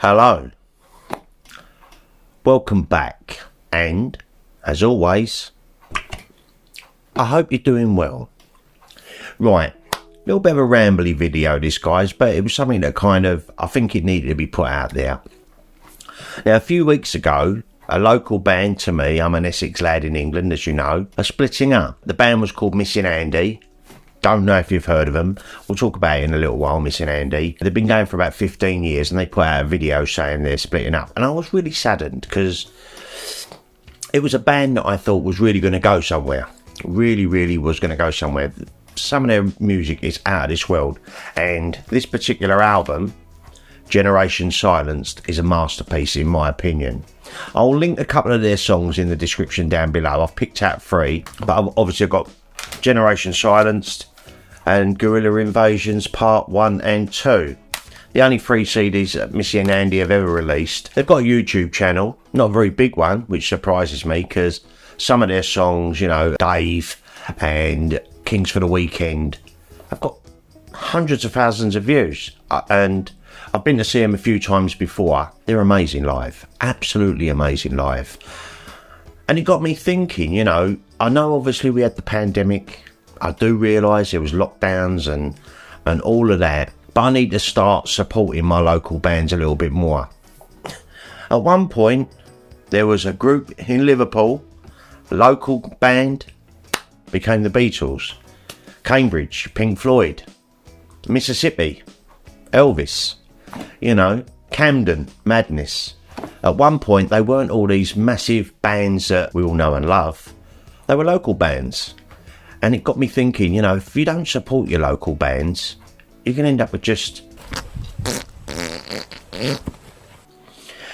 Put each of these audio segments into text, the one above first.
Hello, welcome back, and as always, I hope you're doing well. Right, a little bit of a rambly video this, guys, but it was something that I think it needed to be put out there. Now, a few weeks ago, a local band to me, I'm an Essex lad in England, as you know, are splitting up. The band was called Missing Andy. Don't know if you've heard of them. We'll talk about it in a little while, Missing Andy. They've been going for about 15 years and they put out a video saying they're splitting up. And I was really saddened because it was a band that I thought was really going to go somewhere. Really was going to go somewhere. Some of their music is out of this world. And this particular album, Generation Silenced, is a masterpiece in my opinion. I'll link a couple of their songs in the description down below. I've picked out 3, but I've got Generation Silenced and Guerrilla Invasions Part 1 and 2. The only 3 CDs that Missy and Andy have ever released. They've got a YouTube channel, not a very big one, which surprises me because some of their songs, you know, Dave and Kings for the Weekend, have got hundreds of thousands of views. And I've been to see them a few times before. They're amazing live, absolutely amazing live. And it got me thinking, you know, I know obviously we had the pandemic. I do realise there was lockdowns and all of that. But I need to start supporting my local bands a little bit more. At one point, there was a group in Liverpool, a local band, became the Beatles. Cambridge, Pink Floyd. Mississippi, Elvis. You know, Camden, Madness. At one point, they weren't all these massive bands that we all know and love. They were local bands. And it got me thinking, you know, if you don't support your local bands, you can end up with just...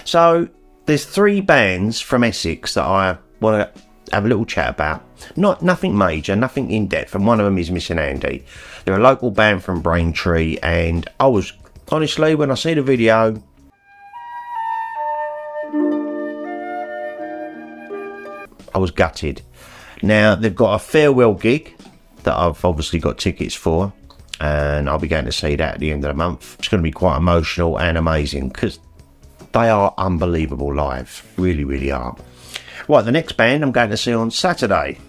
So, there's 3 bands from Essex that I want to have a little chat about. Nothing major, nothing in-depth, and one of them is Missing Andy. They're a local band from Braintree, and I was, honestly, when I see the video... I was gutted. Now, they've got a farewell gig that I've obviously got tickets for, and I'll be going to see that at the end of the month. It's going to be quite emotional and amazing because they are unbelievable live. Really are. Right, the next band I'm going to see on Saturday.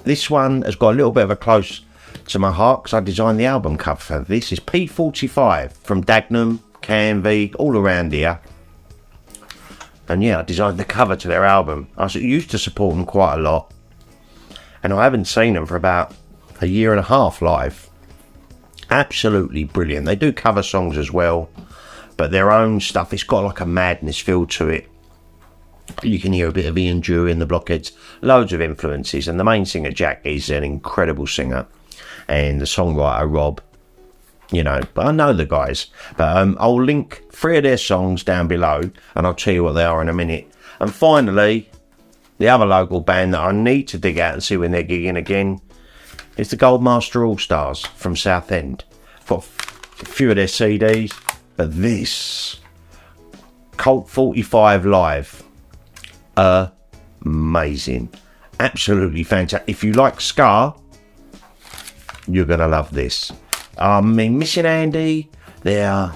This one has got a little bit of a close to my heart because I designed the album cover for this. Is P45 from Dagenham, Canvey, all around here. And yeah, I designed the cover to their album. I used to support them quite a lot. And I haven't seen them for about a year and a half live. Absolutely brilliant. They do cover songs as well. But their own stuff, it's got like a madness feel to it. You can hear a bit of Ian Drew in the Blockheads. Loads of influences. And the main singer, Jack, is an incredible singer. And the songwriter, Rob. You know, but I know the guys. But I'll link 3 of their songs down below, and I'll tell you what they are in a minute. And finally, the other local band that I need to dig out and see when they're gigging again is the Goldmaster Allstars from Southend. I've got a few of their CDs, but this Colt 45 live, amazing, absolutely fantastic. If you like ska, you're gonna love this. I mean, Missing Andy, they're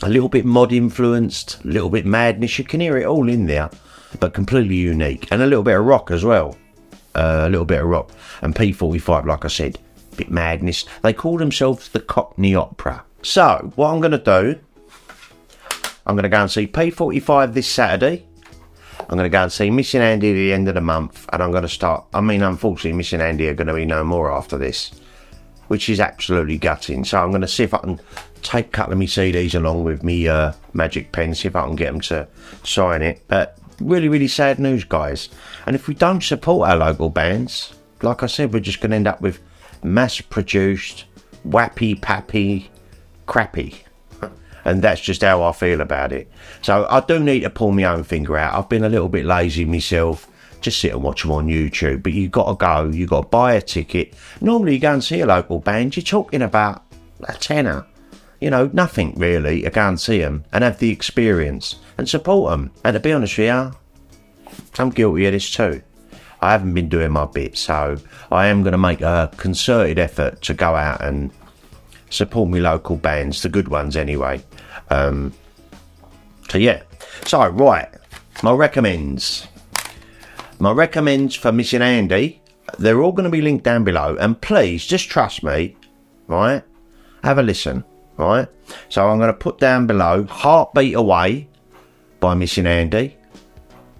a little bit mod influenced, a little bit madness. You can hear it all in there, but completely unique. And a little bit of rock as well. A little bit of rock. And P45, like I said, a bit madness. They call themselves the Cockney Opera. So, what I'm going to do, I'm going to go and see P45 this Saturday. I'm going to go and see Missing Andy at the end of the month. And I'm going to start, unfortunately, Missing Andy are going to be no more after this, which is absolutely gutting. So I'm going to see if I can take a couple of my CDs along with me magic pen, see if I can get them to sign it. But really sad news, guys. And if we don't support our local bands, like I said, we're just going to end up with mass-produced, wappy-pappy, crappy. And that's just how I feel about it. So I do need to pull my own finger out. I've been a little bit lazy myself. Just sit and watch them on YouTube. But you've got to go. You've got to buy a ticket. Normally you go and see a local band, you're talking about a tenner. You know, nothing really to go and see them and have the experience and support them. And to be honest with you, I'm guilty of this too. I haven't been doing my bit, so I am going to make a concerted effort to go out and support my local bands, the good ones anyway. So yeah, so right, my recommends for Missing Andy, they're all going to be linked down below, and please just trust me, right, have a listen, right. So I'm going to put down below Heartbeat Away by Missing Andy,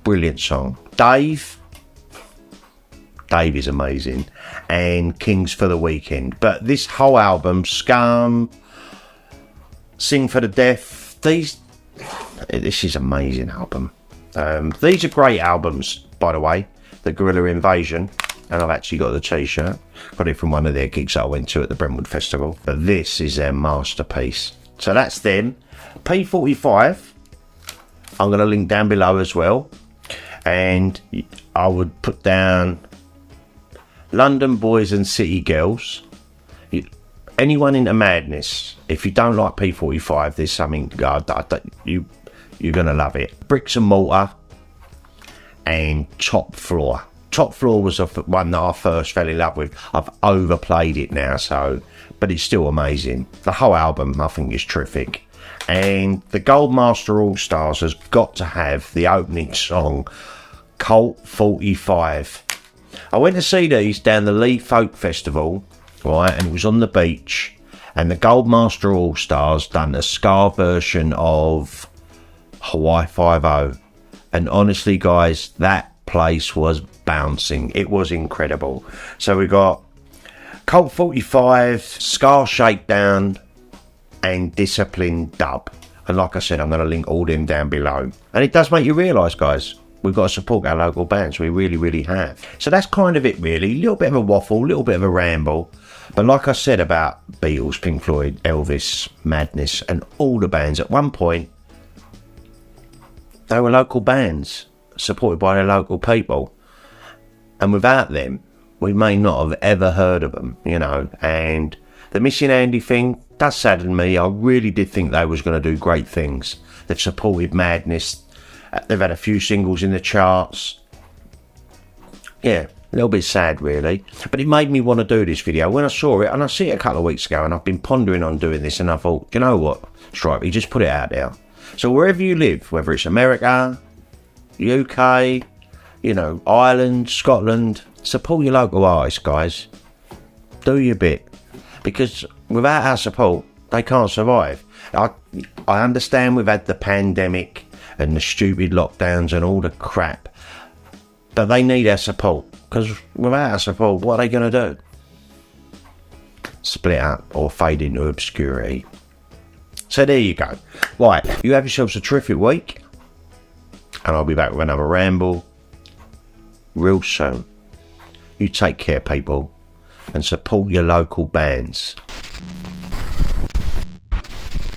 brilliant song. Dave is amazing, and Kings for the Weekend. But this whole album, Scum, Sing for the Deaf, this is an amazing album. These are great albums, by the way. The Guerrilla Invasion, and I've actually got the t-shirt, got it from one of their gigs I went to at the Brentwood Festival. But this is their masterpiece. So that's them. P45 I'm going to link down below as well, and I would put down London Boys and City Girls. Anyone into Madness, if you don't like P45, there's something you're going to love it. Bricks and Mortar and Top Floor. Top Floor was the one that I first fell in love with. I've overplayed it now, but it's still amazing. The whole album I think is terrific. And the Goldmaster Allstars has got to have the opening song, Colt 45. I went to see these down the Lee Folk Festival, right, and it was on the beach, and the Goldmaster Allstars done a ska version of Hawaii 5-0, and honestly guys, that place was bouncing. It was incredible. So we got Colt 45, Ska Shakedown, and Discipline Dub. And like I said, I'm going to link all them down below. And it does make you realise, guys, we've got to support our local bands. We really, really have. So that's kind of it, really. A little bit of a waffle, a little bit of a ramble. But like I said about Beatles, Pink Floyd, Elvis, Madness, and all the bands, at one point, they were local bands, supported by their local people. And without them, we may not have ever heard of them, you know. And the Missing Andy thing does sadden me. I really did think they was going to do great things. They've supported Madness. They've had a few singles in the charts. Yeah, a little bit sad really. But it made me want to do this video. When I saw it, and I see it a couple of weeks ago, and I've been pondering on doing this, and I thought, you know what, Stripe, you just put it out there. So wherever you live, whether it's America, UK, you know, Ireland, Scotland, support your local artists, guys. Do your bit. Because without our support, they can't survive. I understand we've had the pandemic and the stupid lockdowns and all the crap, but they need our support, because without our support, what are they going to do? Split up or fade into obscurity. So there you go. Right, you have yourselves a terrific week, and I'll be back with another ramble real soon. You take care, people, and support your local bands.